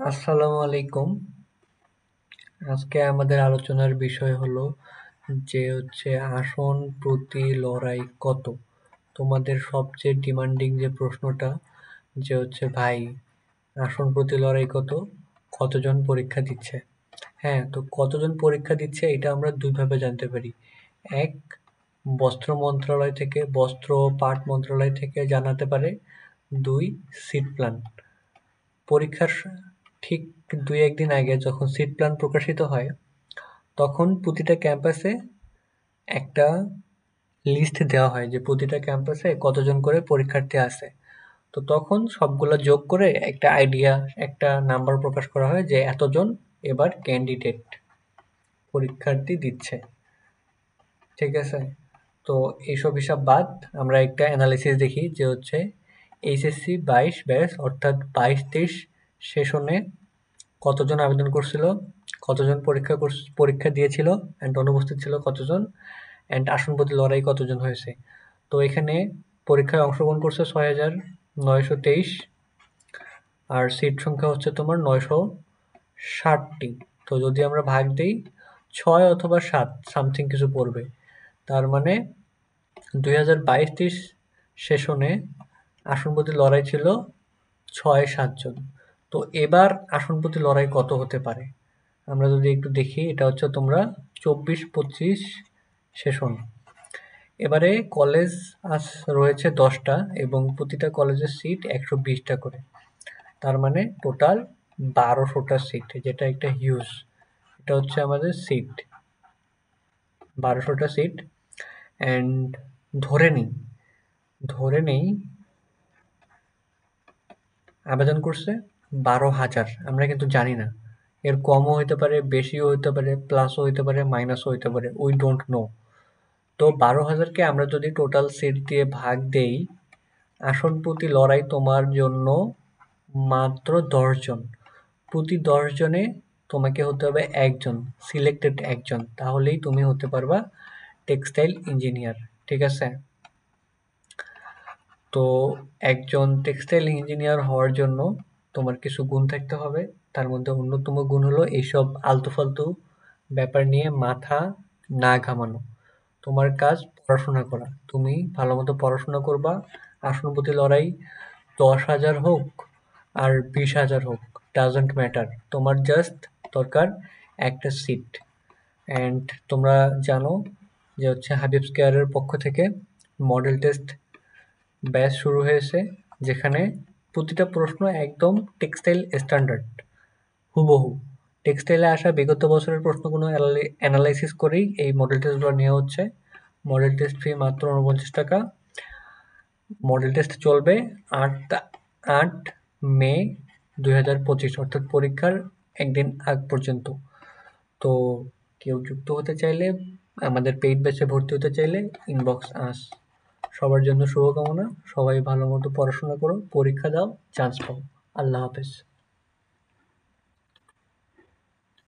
আসসালামু আলাইকুম। আজকে আমাদের আলোচনার বিষয় হলো আসন প্রতি লড়াই কত? তোমাদের সবচেয়ে ডিমান্ডিং যে প্রশ্নটা ভাই আসন প্রতি লড়াই কত? কতজন পরীক্ষা দিচ্ছে? হ্যাঁ, তো কতজন পরীক্ষা দিচ্ছে এটা আমরা ২ ভাবে জানতে পারি। ১, বস্ত্র ও পাট মন্ত্রণালয় থেকে জানাতে পারে। ২, সিট প্ল্যান। পরীক্ষার ঠিক ২-১ দিন আগে যখন সিট প্ল্যান প্রকাশিত হয়, তখন প্রতিটা ক্যাম্পাসে একটা লিস্ট দেওয়া হয় যে প্রতিটা ক্যাম্পাসে কতজন করে পরীক্ষার্থী আছে। তো তখন সবগুলা যোগ করে একটা আইডিয়া, একটা নাম্বার প্রকাশ করা হয় যে এতজন এবার ক্যান্ডিডেট পরীক্ষার্থী দিচ্ছে। ঠিক আছে? তো এইসব হিসাব বাদ আমরা একটা অ্যানালিসিস দেখি এইচএসসি ২২ ব্যাচ অর্থাৎ ২২-২৩ সেশনে কতজন আবেদন করছিল, কতজন পরীক্ষা দিয়েছিল অ্যান্ড অনুপস্থিত ছিল কতজন, অ্যান্ড আসন প্রতি লড়াই কতজন হয়েছে। তো এখানে পরীক্ষায় অংশগ্রহণ করছে ৬,৯২৩, আর সিট সংখ্যা হচ্ছে তোমার ৯৬০টি। তো যদি আমরা ভাগ দিই ৬ অথবা ৭ সামথিং কিছু পড়বে। তার মানে ২০২২-২৩ সেশনে আসন প্রতি লড়াই ছিল ৬-৭ জন। তো এবার আসন প্রতি লড়াই কত হতে পারে? আমরা যদি একটু দেখি, এটা হচ্ছে তোমরা ২৪-২৫ সেশন। এবারে কলেজ রয়েছে ১০টা এবং প্রতিটা কলেজের সিট ১২০টা করে। তার মানে টোটাল ১২০০টা সিট, যেটা একটা হিউজ। এটা হচ্ছে আমাদের সিট, ১২০০টা সিট। অ্যান্ড ধরে নিই ধরে নেই আবেদন করছে ১২,০০০। আমরা কিন্তু জানি না, এর কমও হইতে পারে, বেশিও হইতে পারে, প্লাসও হইতে পারে, মাইনাসও হইতে পারে, উই ডোন্ট নো। তো ১২,০০০কে আমরা যদি টোটাল সিট দিয়ে ভাগ দেই, আসন প্রতি লড়াই তোমার জন্য মাত্র ১০ জন। প্রতি ১০ জনে তোমাকে হতে হবে একজন, সিলেক্টেড একজন, তাহলেই তুমি হতে পারবা টেক্সটাইল ইঞ্জিনিয়ার। ঠিক আছে? তো একজন টেক্সটাইল ইঞ্জিনিয়ার হওয়ার জন্য তোমার কিছু গুণ থাকতে হবে। তার মধ্যে অন্যতম গুণ হলো এইসব আলতু-ফালতু ব্যাপার নিয়ে মাথা না ঘামানো। তোমার কাজ পড়াশোনা করা। তুমি ভালোমতো পড়াশোনা করবা। আসন প্রতি লড়াই ১০,০০০ হোক আর ২০,০০০ হোক, ডাজন্ট ম্যাটার। তোমার জাস্ট দরকার একটা সিট। অ্যান্ড তোমরা জানো হাবিবস কেয়ারের পক্ষ থেকে মডেল টেস্ট ব্যাচ শুরু হয়েছে, যেখানে প্রতিটা প্রশ্ন একদম টেক্সটাইল স্ট্যান্ডার্ড, হুবহু। টেক্সটাইলে আসা বিগত বছরের প্রশ্নগুলো অ্যানালাইসিস করেই এই মডেল টেস্টগুলো নেওয়া হচ্ছে। মডেল টেস্ট ফি মাত্র ৪৯ টাকা। মডেল টেস্ট চলবে ৮ মে ২০২৫, অর্থাৎ পরীক্ষার একদিন আগ পর্যন্ত। তো কেউ যুক্ত হতে চাইলে, আমাদের পেইড ব্যাচে ভর্তি হতে চাইলে ইনবক্স আস। সবার জন্য শুভকামনা। সবাই ভালো মতো পড়াশোনা করো, পরীক্ষা দাও, চান্স পাও। আল্লাহ হাফেজ।